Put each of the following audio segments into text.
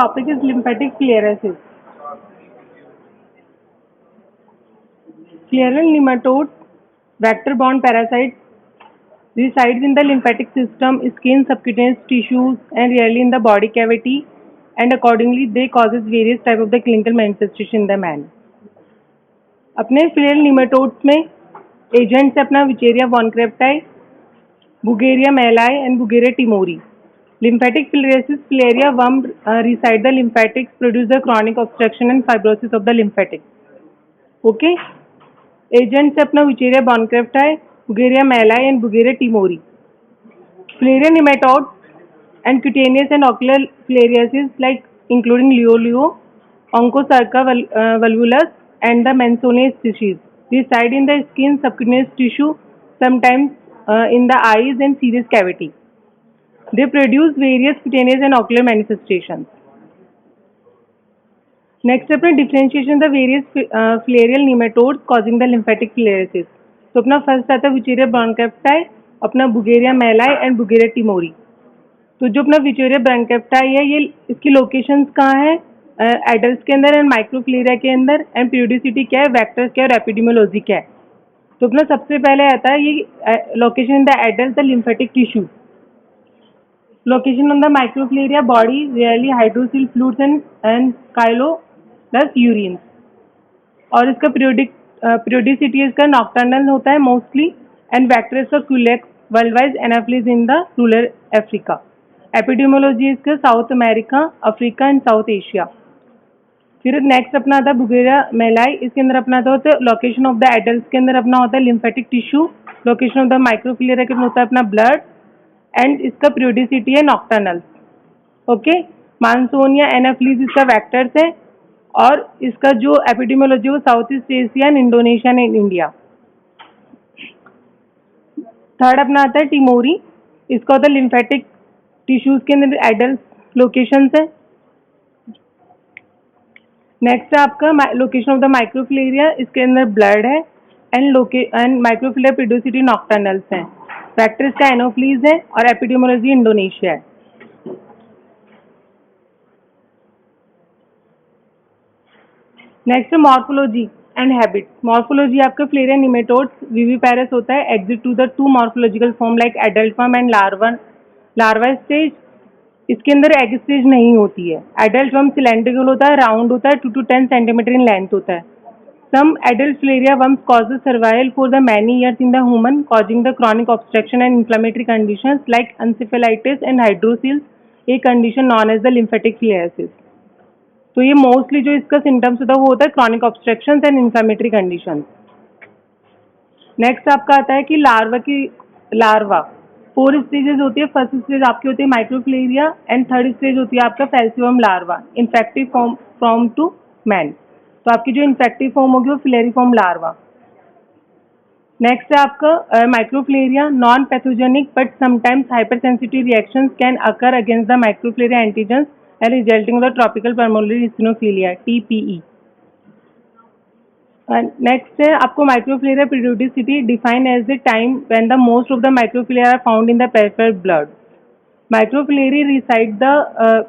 Topic is lymphatic filariasis. Filarial nematodes, vector-borne parasites, resides in the lymphatic system, skin, subcutaneous tissues, and rarely in the body cavity, and accordingly they causes various type of the clinical manifestation in the man. अपने filial nematodes में agents है अपना Wuchereria वॉनक्रेप्टाई, बुगेरिया malayi and बुगेरिया टिमोरी. Lymphatic filariasis, filaria worm reside the lymphatics, produce the chronic obstruction and fibrosis of the lymphatics. Okay. Agents है अपना Wuchereria बॉनक्रेप्टाई, बुगेरिया malayi and बुगेरिया टिमोरी. Filaria nematodes and cutaneous and ocular filariasis like including Luolio, Onchocerca volvulus and the Mansonia species reside in the skin, subcutaneous tissue, sometimes in the eyes and serous cavity. They produce various cutaneous and ocular manifestations. Next अपना differentiation the various filarial nematodes causing the lymphatic filariasis. तो अपना first आता है Wuchereria ब्रॉन्केप्टाई, अपना बुगेरिया malayi and बुगेरिया टिमोरी. तो जो अपना Wuchereria ब्रॉन्केप्टाई है ये इसकी लोकेशंस कहाँ है? एडल्ट के अंदर एंड माइक्रोफिलेरिया के अंदर. एंड पीरियोडिसिटी क्या है, वेक्टर्स क्या है और एपिडेमियोलॉजी क्या है. तो अपना सबसे पहले आता है ये location in the adult the lymphatic tissue. Location on the microfilaria body, rarely hydrocele fluids and chylo plus urine. और इसका periodicity इसका nocturnal होता है mostly and vector इसका culex worldwide anaphylis in the rural Africa. Epidemiology इसका South America, Africa and South Asia. फिर next अपना आता है बुगेरिया मेलाई. इसके अंदर अपना आता है लोकेशन ऑफ द एडल्ट के अंदर अपना होता है lymphatic tissue. Location of the microfilaria के अंदर होता है अपना ब्लड एंड इसका पीरियोडिसिटी है नॉक्टर्नल. ओके. मानसोनिया एनाफ्लीज इसका वेक्टर्स है और इसका जो एपिडेमियोलॉजी वो south east Asia and Indonesia and India. Third अपना आता है टिमोरी. इसका होता है लिम्फेटिक टिश्यूज के अंदर एडल्ट लोकेशंस है. नेक्स्ट है आपका लोकेशन ऑफ द माइक्रोफिलेरिया. इसके अंदर ब्लड है एंड माइक्रोफिलेरिया पीरियोडिसिटी नॉक्टर्नल्स है. वेक्टर्स का एनोफ्लीज है और एपिडेमियोलॉजी इंडोनेशिया है. नेक्स्ट है मॉर्फोलॉजी एंड हैबिट. मॉर्फोलॉजी आपका फिलेरिया निमेटोड्स विविपैरस होता है. Exist to the two morphological form like adult form and larva stage. इसके अंदर एग स्टेज नहीं होती है. एडल्ट फॉर्म सिलेंड्रिकल होता है, राउंड होता है, 2 to 10 सेंटीमीटर इन लेंथ होता है. Some adult filaria worms causes survival for the many years in the human, causing the chronic obstruction and inflammatory conditions like encephalitis and hydroceles, a condition known as the lymphatic filariasis. तो ये mostly जो इसका symptoms होता है वो होता है chronic obstructions and inflammatory conditions. Next आपका आता है कि लार्वा 4 स्टेजेस होती है. फर्स्ट स्टेज आपकी होती है माइक्रोफिलेरिया एंड थर्ड स्टेज होती है आपका फैल्सियम larva, infective form to man. तो आपकी जो इन्फेक्टिव फॉर्म होगी वो फिलेरिफॉर्म लार्वा. नेक्स्ट है आपका microfilaria. Non pathogenic but sometimes hypersensitive reactions can occur against the microfilaria antigens and resulting the tropical pulmonary eosinophilia TPE. Next है आपको microfilaria periodicity define as the time when the most of the microfilaria are found in the peripheral blood. Microfilaria reside the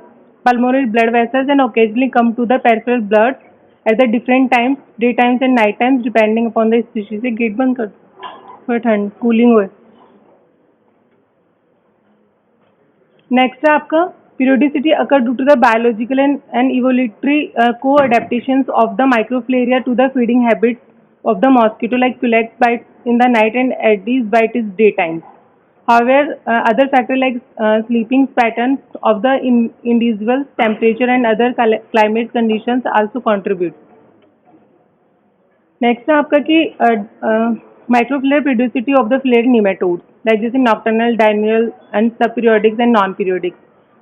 pulmonary blood vessels and occasionally come to the peripheral blood at the different times, day times and night times depending upon the species. से gate बंद कर थोड़ा ठंड cooling हुए. Next है आपका periodicity occur due to the biological and evolutionary co-adaptations of the microfilaria to the feeding habits of the mosquito like Culex bite in the night and Aedes bite is daytime. However, other factors like sleeping patterns of the individuals, temperature and other climate conditions also contribute. Next है आपका कि microfilaria periodicity of the filaria nematodes like जैसे nocturnal, diurnal and sub periodics and non periodics.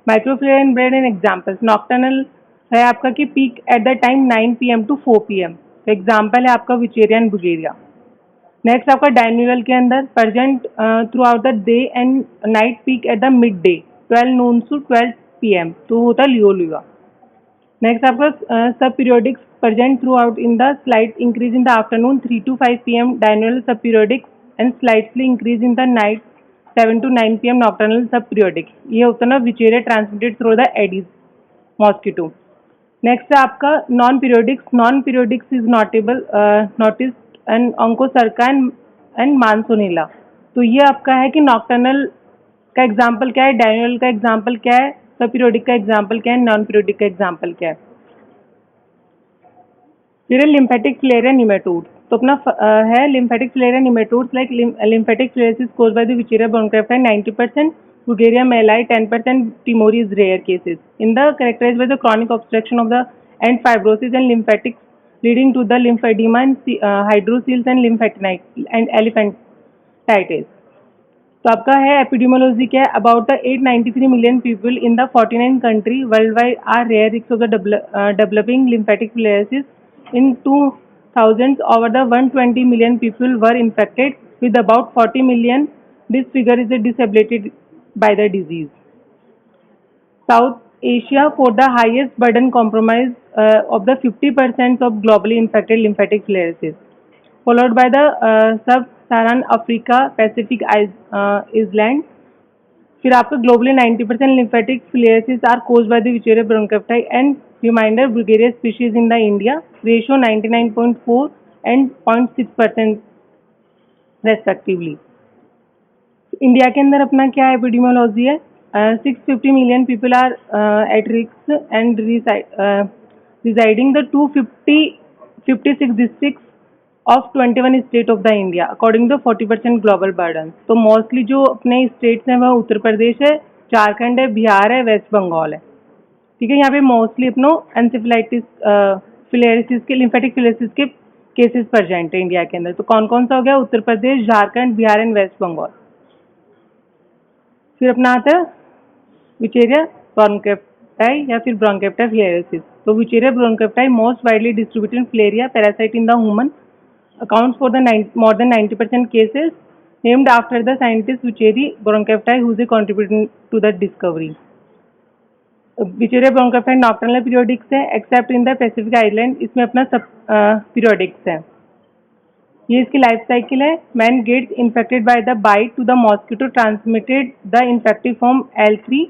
Microfilaria in bred and examples. Nocturnal है आपका कि peak at the time 9 PM to 4 PM. Example है आपका Wuchereria and बुगेरिया. Next आपका डायन्यूरल के अंदर present through out the day and night, peak at the mid day 12 noon to 12 PM. तो होता है लियोलुआ. नेक्स्ट आपका सब पीरियोडिक्स present throughout in the slight increase in the afternoon 3 to 5 PM diurnal subperiodic and slightly increase in the night 7 to 9 PM nocturnal subperiodic. ये होता है ना Wuchereria transmitted through the Aedes. Mosquito. Next है आपका non periodics. Non periodics is notable noticed and Onchocerca and Mansonella. तो ये आपका है कि नॉक्टर्नल का एग्जाम्पल क्या है, डायनियल का एग्जाम्पल क्या है, सब पीरियोडिक का एग्जाम्पल क्या है, नॉन पीरियोडिक का एग्जाम्पल क्या है। फिर लिम्फेटिक फ्लेयर निमेटोड्स। तो अपना है lymphatic flare nematodes like lymphatic flares is caused by the Wisteria bronchiectae 90%, Bugardia melli 10%, Timori is rare cases. In the characterized by the chronic obstruction of the and fibrosis and lymphatics leading to the lymphedema and hydrocele and lymphadenopathy and elephantitis. तो आपका है epidemiology क्या है, about the 893 million people in the 49 country worldwide are rare risks of the developing lymphatic filariasis. In 2000 over the 120 million people were infected with about 40 million. This figure is disablated by the disease. South Asia for the highest burden comprise of the 50% of globally infected lymphatic filariasis, followed by the sub-Saharan Africa, Pacific island. फिर आपका globally 90% lymphatic filariasis are caused by the Wisteria bronchiectae and reminder Bulgaria species in the India ratio 99.4 and 0.6% respectively. India के अंदर अपना क्या epidemiology है, 650 million people are at risk and residing the 256 districts of 21 state of the India according to 40% global burden. तो mostly जो अपने states हैं वह उत्तर प्रदेश है, झारखंड है, बिहार है, वेस्ट बंगाल है। ठीक है, यहाँ पे मोस्टली अपनो एंसेफेलाइटिस फिलेरिसिस के लिम्फेटिक फिलेरिसिस के केसेस प्रेजेंट है इंडिया के अंदर। तो कौन कौन सा हो गया, उत्तर प्रदेश, झारखंड, बिहार एंड वेस्ट बंगाल। फिर अपना आता है विचेरिया ब्रोंकेप्टाई या फिर ब्रोंकेप्टा फिलेरिसिस। तो Wuchereria bancrofti most widely distributed filaria parasite in the human, accounts for the more than 90% cases, named after the scientist Vicheri bronchiectae who is contributing to the discovery. Vicheria bronchiectae nocturnal periodics है except in the Pacific Island, इसमें अपना सब periodics है। ये इसकी life cycle है। Man gets infected by the bite to the mosquito, transmitted the infective form L3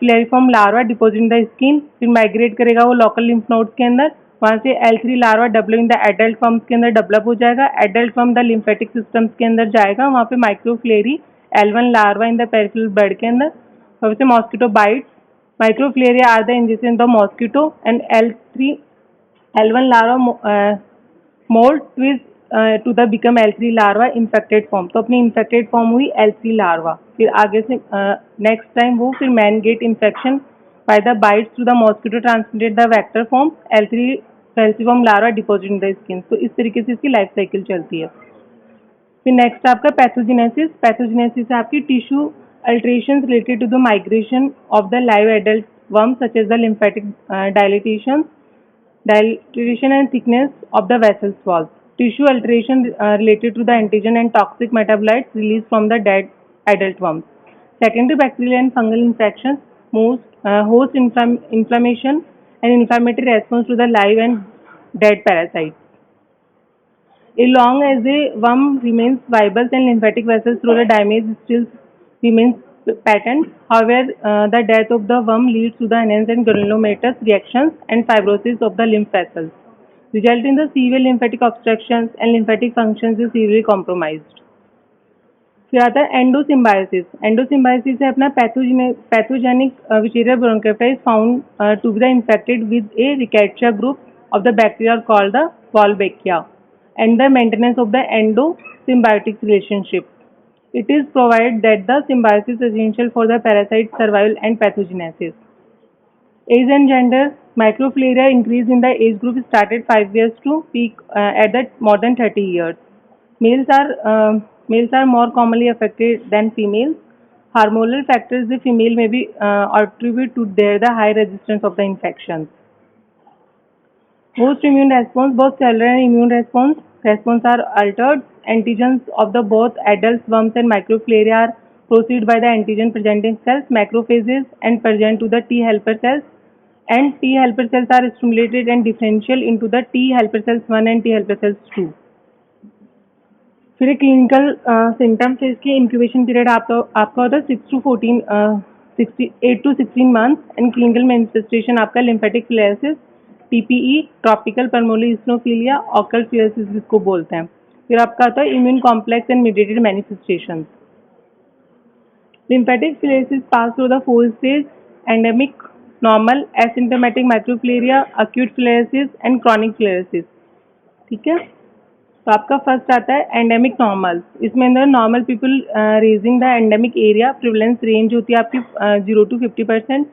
filariform larva deposit in the skin. फिर migrate करेगा वो लोकल लिम्फ नोड्स के अंदर, वहाँ से L3 larva developing the adult forms के अंदर डेवलप हो जाएगा। Adult form the lymphatic systems के अंदर जाएगा, वहाँ पे microfilariae L1 larva in the peripheral blood के अंदर, वहाँ से mosquito bites. Microfilaria are the injection the mosquito and L1 larva moult twist to the become L3 larva infected form. तो अपनी इन्फेक्टेड फॉर्म हुई L3 लार्वा। फिर आगे से नेक्स्ट टाइम वो फिर man get infection by the bites through the mosquito, transmitted the vector form L3 filariform larva deposit in the skin. तो इस तरीके से इसकी लाइफ साइकिल चलती है। फिर नेक्स्ट आपका पैथोजेनेसिस। पैथोजेनेसिस है आपकी tissue alteration related to the migration of the live adult worm such as the lymphatic dilatation and thickness of the vessels walls. Tissue alteration related to the antigen and toxic metabolites released from the dead adult worms. Secondary bacterial and fungal infections, host inflammation and inflammatory response to the live and dead parasites. As long as the worm remains viable and lymphatic vessels through the damage still remains patent. However, the death of the worm leads to the enhanced and granulomatous reactions and fibrosis of the lymph vessels, resulting in the severe lymphatic obstructions and lymphatic functions is severely compromised. फिर आता है एंडोसिम्बायोसिस। Endosymbiosis है अपना pathogenic Wuchereria bancrofti is found to be the infected with a Rickettsia group of the bacteria called the Wolbachia and the maintenance of the endosymbiotic relationship. It is provided that the symbiosis is essential for the parasite survival and pathogenesis. Age and gender. Microflaria increase in the age group started 5 years to peak at the more than 30 years. Males are more commonly affected than females. Hormonal factors the female may be attributed to the high resistance of the infections. Host immune response. Both cellular and immune response are altered. Antigens of the both adult worms and microflaria are preceded by the antigen presenting cells, macrophages, and present to the T helper cells. And T helper cells are stimulated and differential into the T helper cells 1 and T helper cells 2. फिर clinical symptoms है इसकी। Incubation period आपका होता है 6 to 14 8 to 16 months and clinical manifestation आपका lymphatic filariasis, TPE, tropical pulmonary eosinophilia, occult filariasis जिसको बोलते हैं। फिर आपका आता है immune complex and mediated manifestations. Lymphatic filariasis pass through the four stages: endemic, normal, asymptomatic microfilariae, acute filariasis and chronic filariasis। ठीक है, तो आपका फर्स्ट आता है एंडेमिक नॉर्मल। इसमें अंदर normal people raising the endemic area, prevalence range होती है आपकी 0 to 50%।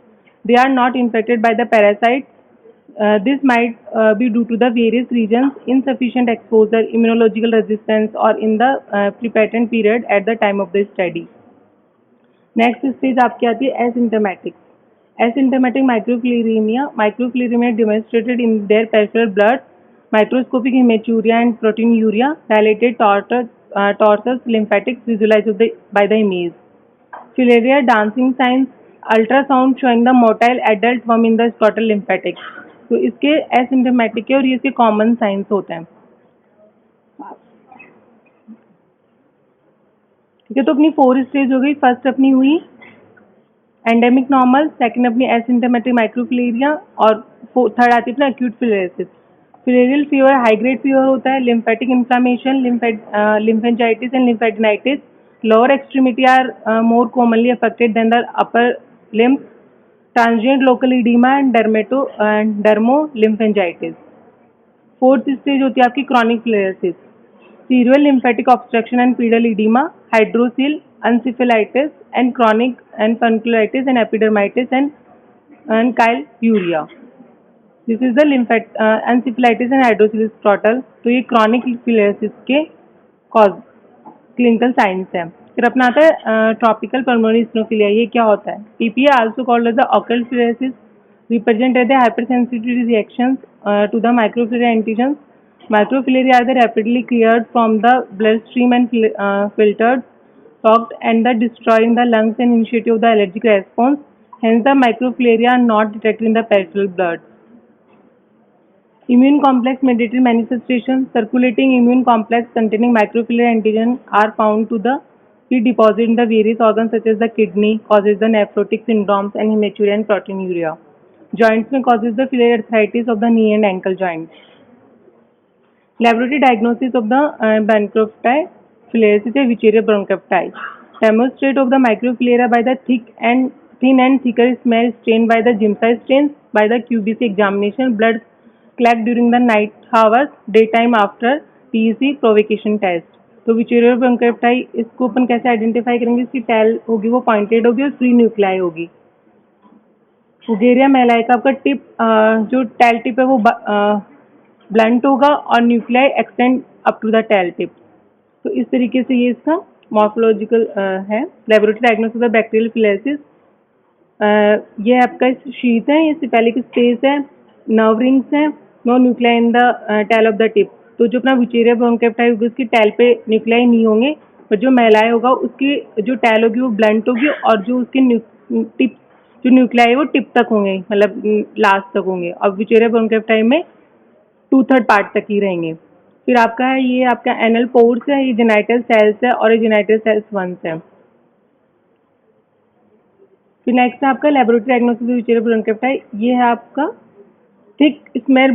They are not infected by the parasite. This might be due to the various reasons, insufficient exposure, immunological resistance or in the prepatent period at the time of the study। Next stage आपकी आती है asymptomatic. Asymptomatic microfilaria demonstrated in their peripheral blood, microscopic haematuria and proteinuria, dilated tortuous lymphatic visualized by the image। Filaria dancing signs, ultrasound showing the motile adult worm in the scrotal lymphatic। तो इसके asymptomatic के और ये इसके common science होते हैं। ठीक है, तो अपनी 4 स्टेज हो गई। फर्स्ट अपनी हुई एंडेमिक नॉर्मल, सेकंड अपनी एसिम्टोमेटिक माइक्रोफिलेरिया और थर्ड आती है अपना acute filariasis. Filarial fever high grade fever होता है, lymphatic inflammation, lymphangitis and lymphadeninitis। Lower extremity are more commonly affected than the upper limb, transient local oedema and dermo lymphangitis। Fourth stage होती है आपकी chronic filariasis, serial lymphatic obstruction and pedal edema, hydrocele, encephalitis and chronic and funicularis and epidermitis and chyluria। This is the encephalitis and hydrocele scrotal। तो ये chronic filariasis के cause clinical signs हैं। फिर अपना आता है tropical pulmonary eosinophilia। ये क्या होता है? TPA also called as the occult filariasis represent the hypersensitivity reactions to the microfilarial antigens। Microfilariae are rapidly cleared from the bloodstream and filtered, soaked, and destroying the lungs and initiative of the allergic response. Hence, the microfilariae are not detected in the peripheral blood। Immune complex mediated manifestations, circulating immune complex containing microfilarial antigen are found to be deposited in the various organs such as the kidney, causes the nephrotic syndromes and hematuria and proteinuria। Joints में causes the filarial arthritis of the knee and ankle joints। Laboratory diagnosis of the Bancrofti filariasis है Wucherer bronchiopti। Demonstrate of the microfilaria by the thin and thicker smear stain by the Giemsa stains, by the QBC examination, blood collected during the night hours, daytime after TEC provocation test। तो Wucherer bronchiopti इसको अपन कैसे identify करेंगे? इसकी tail होगी वो pointed होगी और free nuclei होगी। वुगेरिया मेलाई का आपका टिप जो टैल टिप है वो ब्लंट होगा और nuclei extend up to the tail tip. तो इस तरीके से ये इसका मॉर्फोलॉजिकल है। Laboratory diagnosis of bacterial filariasis, ये आपका शीथ है, ये सिपेलिक स्पेस है, नर्व रिंग्स है, no nuclei in the tail of the tip. तो जो अपना विचेरिया ब्रोंकियोप्टाई होगी उसकी टेल पे न्यूक्लियाई नहीं होंगे, और जो मेलाई होगा उसकी जो टेल होगी वो ब्लंट होगी और जो उसकी टिप जो न्यूक्लियाई वो टिप तक होंगे, मतलब लास्ट तक होंगे। और विचेरिया ब्रोंकियोप्टाई में 2/3 पार्ट तक ही रहेंगे। फिर आपका है ये आपका एनल पोर्स है, ये जेनाइटल सेल्स है और ये जेनाइटल सेल्स वंस है। फिर नेक्स्ट है आपका laboratory diagnosis of Wuchereria bancrofti. ये है आपका thick smear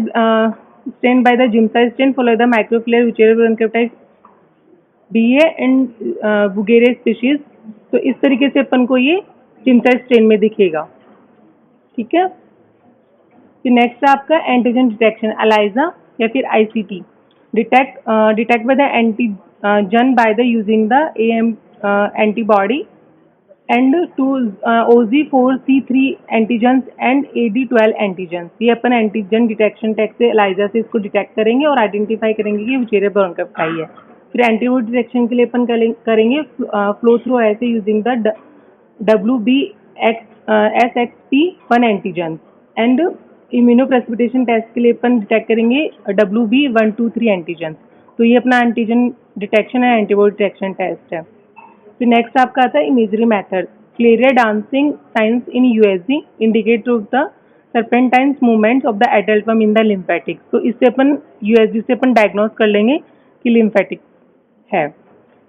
stain by the Giemsa stain follow the microfilaria Wuchereria bancrofti BA and वुगेरिया स्पीशीज। तो इस तरीके से अपन को ये जिम्सा स्टेन में दिखेगा। ठीक है, फिर नेक्स्ट है आपका एंटीजन डिटेक्शन, एलाइजा या फिर ICT। Detect bye the antigen by the using the AM antibody and 2 OZ4C3 antigens and AD12 antigens. ये अपन एंटीजन डिटेक्शन टेस्ट से एलाइजा से इसको डिटेक्ट करेंगे और आइडेंटिफाई करेंगे कि विचेरिया ब्रोंकियोप्टाई है। फिर एंटीबॉडी डिटेक्शन के लिए अपन करेंगे फ्लो थ्रू ऐसे using the WBSXP1 antigen and immunoprecipitation test के लिए अपन डिटेक्ट करेंगे WB123 एंटीजन। तो ये अपना एंटीजन डिटेक्शन है, एंटीबॉडी डिटेक्शन टेस्ट है। फिर नेक्स्ट आपका आता है imagery method. Filaria dancing science in USG indicate of the serpentines movements of the adult worm in the lymphatic. तो इससे अपन USG से अपन डायग्नोज कर लेंगे कि लिम्फेटिक है।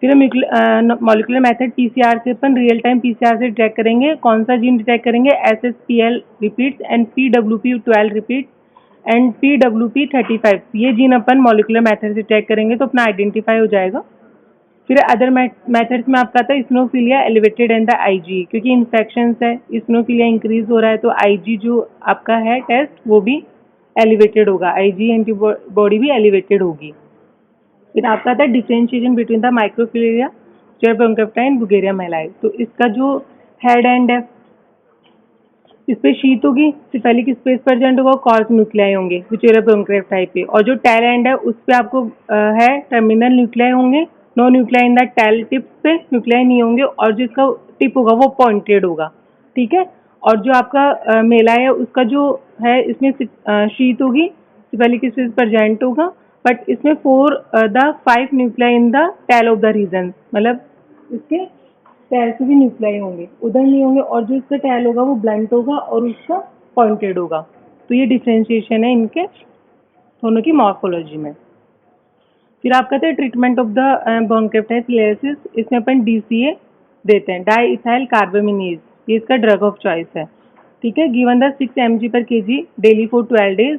फिर मॉलिकुलर मेथड पीसीआर से अपन रियल टाइम पीसीआर से डिटेक्ट करेंगे। कौन सा जीन डिटेक्ट करेंगे? SSPL repeats and PWP12 repeats and PWP35। ये जीन अपन मॉलिकुलर मेथड से डिटेक्ट करेंगे तो अपना आइडेंटिफाई हो जाएगा। फिर अदर मेथड्स में आपका आता है इस्नोफिलिया एलिवेटेड एंड द आईजी, क्योंकि इन्फेक्शन है, इस्नोफिलिया इंक्रीज हो रहा है तो आईजी जो आपका है टेस्ट वो भी एलिवेटेड होगा, आईजी एंटीबॉडी भी एलिवेटेड होगी। फिर आपका आता है differentiation between the microfilaria bronchitis and बुगेरिया मेलाई। तो इसका जो हेड एंड है इस पे शीत होगी, सिफेलिक स्पेस प्रेजेंट होगा, कॉर्क न्यूक्लियाई होंगे विचुअल ब्रोंकाइटिस टाइप पे। और जो टेल एंड है उस पे आपको है टर्मिनल न्यूक्लियाई होंगे, no nuclei in the tail tip पे न्यूक्लियाई नहीं होंगे, और जिसका टिप होगा वो पॉइंटेड होगा, ठीक है। और जो आपका मेला है उसका जो है इसमें शीत होगी, सिफेलिक स्पेस प्रेजेंट होगा, बट इसमें 4 the 5 nuclei in the tail of the region, मतलब इसके टैल से भी न्यूक्लियाई होंगे, उधर नहीं होंगे, और जो इसका टैल होगा वो ब्लंट होगा और उसका पॉइंटेड होगा। तो ये डिफरेंशिएशन है इनके दोनों की मॉर्फोलॉजी में। फिर आप कहते हैं ट्रीटमेंट ऑफ द ब्रोंकाइटिस, इसमें अपन DCA देते हैं, डाई इथाइल कार्बामिनेज, ये इसका ड्रग ऑफ चॉइस है, ठीक है। Given the 6 mg/kg daily for 12 days,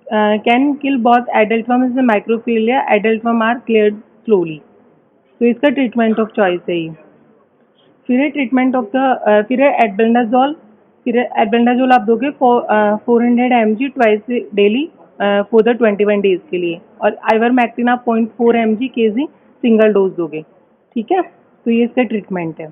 can kill both adult worm and microfilaria, adult worm are cleared slowly. तो इसका ट्रीटमेंट ऑफ चॉइस है ये। फिर है ट्रीटमेंट ऑफ द फिर है एल्बेंडाजोल। फिर एल्बेंडाजोल आप दोगे 400 mg twice daily for the 21 days के लिए, और आइवरमेक्टिन आप 0.4 mg/kg सिंगल डोज दोगे, ठीक है। तो ये इसका ट्रीटमेंट है।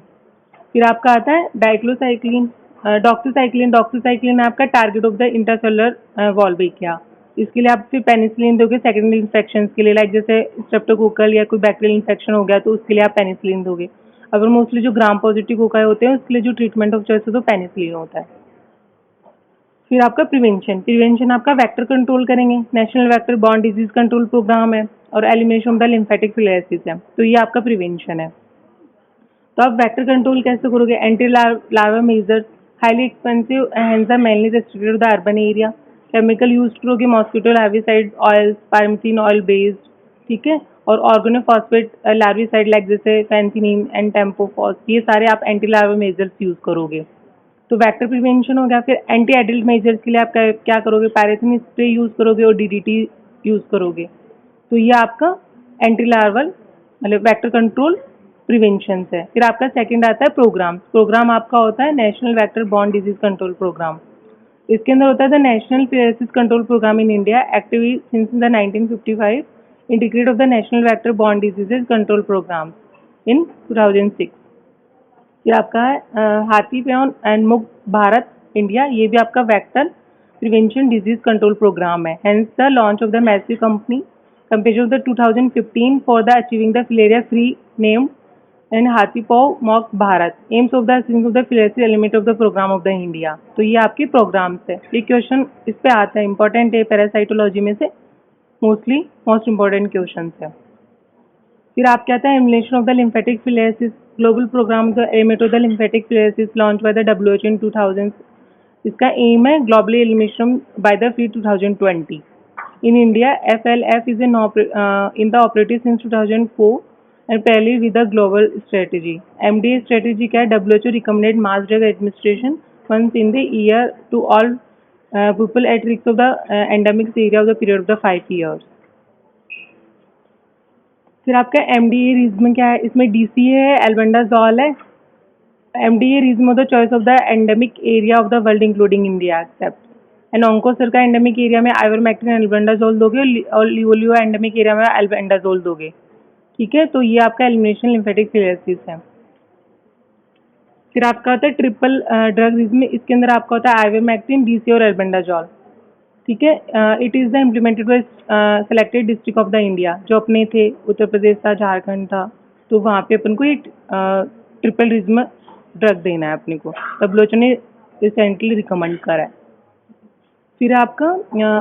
फिर आपका आता है डाइक्लोसाइक्लिन, डॉक्सीसाइक्लिन आपका टारगेट ऑफ द इंट्रासेलुलर वॉल्बिकिया। इसके लिए आप फिर पेनिसिलिन दोगे सेकेंडरी इन्फेक्शन के लिए, लाइक जैसे स्ट्रेप्टोकोकल या कोई बैक्टीरियल इन्फेक्शन हो गया तो उसके लिए आप पेनिसिलिन दोगे। अगर मोस्टली जो ग्राम पॉजिटिव कोकाई होते हैं उसके लिए जो ट्रीटमेंट ऑफ चॉइस है तो पेनिसिलिन होता है। फिर आपका प्रिवेंशन आपका वेक्टर कंट्रोल करेंगे, national vector borne disease control programme है, और elimination of the lymphatic filariasis है, तो ये आपका प्रिवेंशन है। तो आप वेक्टर कंट्रोल कैसे करोगे? Anti larva measures, highly expensive hands are mainly restricted to the urban area, chemical use करोगे mosquito larvicide oils, pyrethrin oil based, ठीक है। और ऑर्गेनोफॉस्फेट लार्विसाइड लाइक जैसे फैंथिनीन एंड टेम्पोफॉस, ये सारे आप एंटी लार्वा मेजर्स यूज करोगे। तो वेक्टर प्रिवेंशन हो गया। फिर एंटी एडल्ट मेजर्स के लिए आप क्या करोगे? पैराथिन स्प्रे यूज करोगे और DDT यूज करोगे। तो ये आपका एंटी लार्वल मतलब वेक्टर कंट्रोल प्रिवेंशन है। फिर आपका सेकंड आता है प्रोग्राम आपका होता है national vector borne disease control programme. इसके अंदर होता है the national filariasis control programme in India active since the 1955, integrate of the national vector borne diseases control programme in 2006। ये आपका है हाथी प्योन एंड मुक्त भारत इंडिया, ये भी आपका vector prevention disease control programme है। Hence the launch of the massive company compare of the 2015 for the achieving the filaria free name and हाथी पाव मॉक Bharat aims of the of the filaria element of the programme of the India. तो ये आपके programmes है। ये question इस पे आता है, इंपॉर्टेंट है, पैरासाइटोलॉजी में से मोस्ट इंपॉर्टेंट क्वेश्चन है। फिर आप क्या था elimination of the lymphatic filariasis global programme the eliminate of the lymphatic filariasis launch by the WHO in 2000। इसका एम है globally elimination by the fee 2020। In India FLF is in the operative since 2004 and पहले with the global strategy. MDA strategy क्या है? WHO recommended mass drug administration once in the year to all people at risk of the endemic area of the period of the 5 years। फिर आपका MDA reason क्या है? इसमें DCA है, albendazole है। MDA region of the choice of the endemic area of the world including India except. And onchocerca का endemic area में ivermectin albendazole दोगे, और लिवोलियो एंडेमिक एरिया में एल्बेंडाजोल दोगे, ठीक है। तो ये आपका एलिमिनेशन लिम्फेटिक फिलारिसिस है। फिर आपका होता है ट्रिपल ड्रग रीजन में, इसके अंदर आपका होता है आइवरमेक्टिन, DCA और एल्बेंडाजोल, ठीक है। It is the implemented by selected district of the India, जो अपने थे उत्तर प्रदेश था, झारखंड था, तो वहाँ पे अपन को एक ट्रिपल रिज्म ड्रग देना है अपने को, WHO ने रिसेंटली रिकमेंड करा है। फिर आपका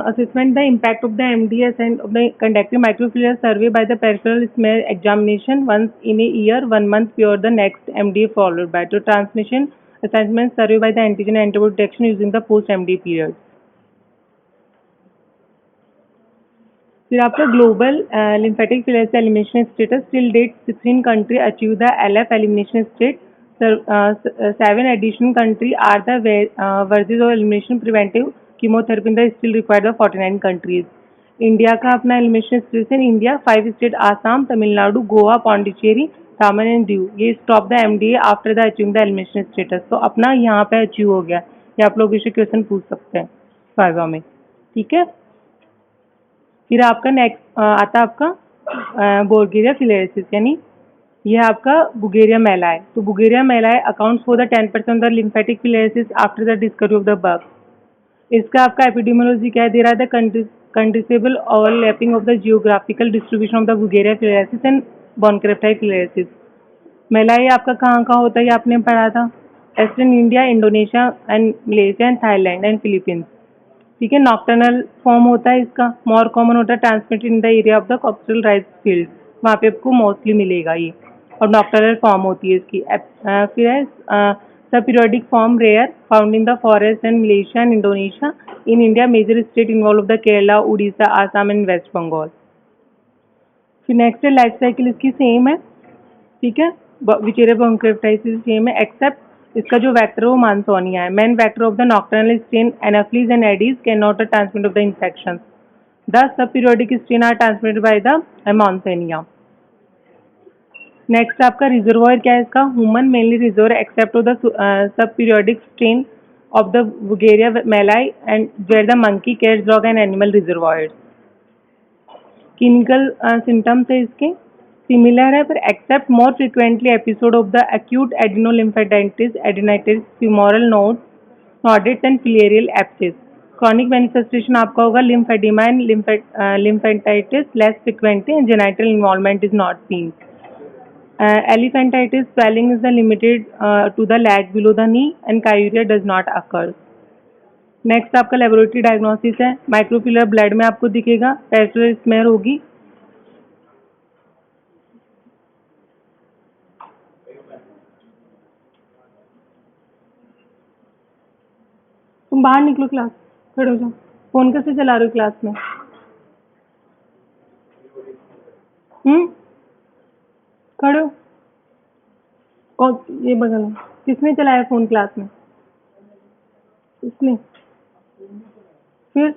assessment the impact of the MDS and of the conductive microfilaria survey by the peripheral smell examination once in a year 1 month pure the next MDA followed by the transmission assessment survey by the antigen antibody detection using the post MDA period. फिर आपका global lymphatic filariasis elimination status till date 16 country achieve the LF elimination state. 7 additional country are the verges of elimination preventive chemotherapy in the still required of 49 countries. India का अपना elimination status है. India 5 state Assam, Tamil Nadu, Goa, Pondicherry, दामन and Diu ये stop the MDA after the achieving the elimination status. तो अपना यहाँ पे achieve हो गया. ये आप लोग इसे क्वेश्चन पूछ सकते हैं वाइवा में. ठीक है. फिर आपका नेक्स्ट आता है आपका बुगेरिया फिलेरियासिस, यानी यह आपका बुगेरिया मेलाई. तो बुगेरिया malayi accounts for the 10% of the lymphatic filariasis after the discovery of the bug. इसका आपका एपिडेमियोलॉजी क्या दे रहा है? द कंट्रीसेबल overlapping of the geographical distribution of the बुगेरिया filariasis and bancrofti filariasis. Malayi आपका कहाँ कहाँ होता है ये आपने पढ़ा था. Western India, Indonesia and Malaysia and Thailand and Philippines. ठीक है. नॉक्टर्नल फॉर्म होता है इसका. मोर कॉमन होता है transmitted in the area of the coastal rice field. वहाँ पे आपको मोस्टली मिलेगा ये. और नॉक्टर्नल फॉर्म होती है इसकी. फिर है subperiodic form rare found in the forest and Malaysia and Indonesia. In India major state involve the Kerala, Orissa, Assam and West Bengal. फिर नेक्स्ट है लाइफ साइकिल इसकी सेम है. ठीक है. विचेरिया बॉन्क्रेप्टाइसिस सेम है एक्सेप्ट इसका जो वेक्टर है वो मानसोनिया है. Main vector of the nocturnal strain anopheles and aedes can not transmit of the infection. The sub periodic strain are transmitted by the mansonia. Next आपका reservoir क्या है इसका? Human mainly reserve except of the sub periodic strain of the बुगेरिया malayi and where the monkey, cat, dog and animal reservoirs. Clinical symptoms है इसके similar है पर except more frequently episode of the acute adenolymphangitis, adenitis, femoral nodes, nodules and filarial abscess. Chronic manifestation आपका होगा lymphoedema and lymphangitis less frequently and genital involvement is not seen. Elephantitis swelling is limited to the leg below the knee and chyuria does not occur. Next आपका laboratory diagnosis है. माइक्रोफिलर blood में आपको दिखेगा. Peripheral smear होगी. तुम बाहर निकलो class. खड़े हो जाओ. फोन कैसे चला रहे हो क्लास में? खड़े हो. ये बगल में किसने चलाया फोन क्लास में? इसने. फिर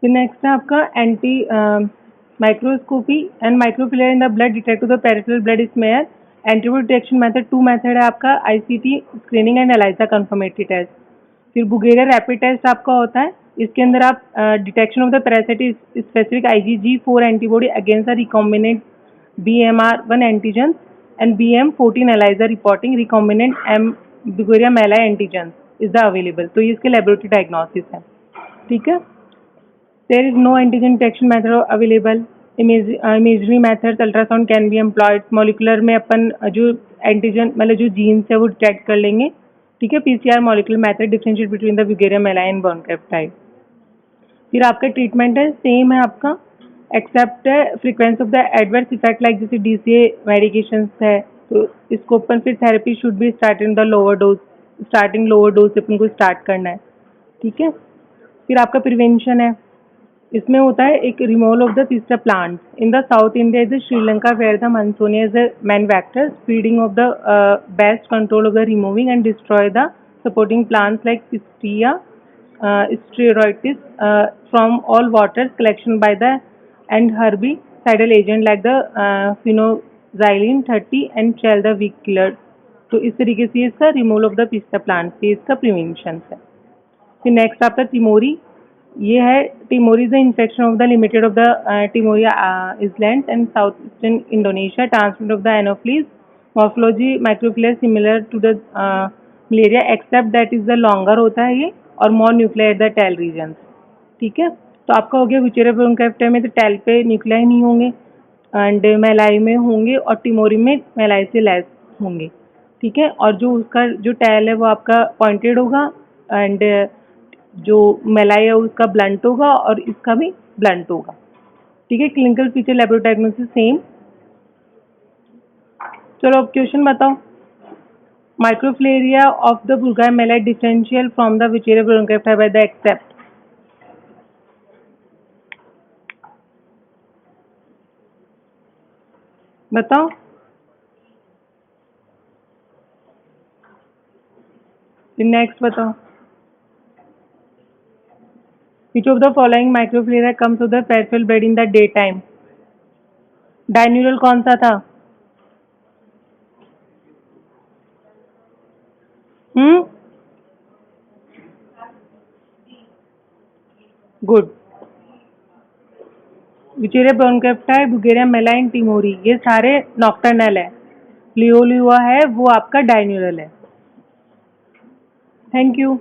नेक्स्ट है आपका anti microscopy and microfilaria in the blood detect to the peripheral blood smear. Antibody detection method 2 method है आपका ICT screening and ELISA confirmatory test. फिर बुगेरिया रैपिड टेस्ट आपका होता है. इसके अंदर आप detection of the parasitic specific IgG4 antibody against the recombinant BMR1 antigen and BM14 ELISA reporting recombinant बुगेरिया malayi antigen is the available. तो ये इसके लेबोरेटरी डायग्नोसिस है. ठीक है. There is no antigen detection method available. Imagery methods, ultrasound can be employed. Molecular में अपन जो antigen मतलब जो जीन्स है वो डिटेक्ट कर लेंगे. ठीक है. PCR molecular method differentiate between the Bugarella meলাই and Bronchiectasis. फिर आपका ट्रीटमेंट है सेम है आपका except frequency of the adverse effect like जैसे DCA मेडिकेशंस है. तो इसको अपन फिर therapy should be start in the lower dose. Starting lower dose से अपन को स्टार्ट करना है. ठीक है. फिर आपका प्रिवेंशन है. इसमें होता है एक removal of the pistia plant in the south India is Sri Lanka where the mansonia is the main factor. Speeding of the best control of the removing and destroy the supporting plants like pistia stratiotes from all waters collection by the and herbicidal agent like the phenoxylene 30 and shell the week killer. तो इस तरीके से इसका removal of the pistia plant से इसका prevention है. फिर next आपका टिमोरी. ये है timori is the infection of the limited of the timoria islands and south eastern Indonesia. Transmit of the anopheles. Morphology microfilaria similar to the malaria except that is the longer होता है ये और more nuclear at the tail region. ठीक है. तो आपका हो गया विचेरिया ब्रोंकाइटिस में तो टेल पे न्यूक्लियाई नहीं होंगे एंड मेलाई में होंगे और टिमोरी में मेलाई से लेस होंगे. ठीक है. और जो उसका जो टेल है वो आपका पॉइंटेड होगा एंड जो मेलाई है उसका ब्लंट होगा और इसका भी ब्लंट होगा. ठीक है. Clinical feature laboratory diagnosis same. चलो अब क्वेश्चन बताओ। Microfilaria of the brugia malayi differential from the wuchereria bancrofti by the except. बताओ। नेक्स्ट बताओ। Which of the following microflora comes to the peripheral bed in the daytime? डाइन्यूरल कौन सा था? Good. Wuchereria ब्रोंकेफ्लाई, बुर्गेरिया मेलाइन, टिमोरी, ये सारे नॉक्टर्नल है। लियोलिवा है वो आपका डाइन्यूरल है। Thank you.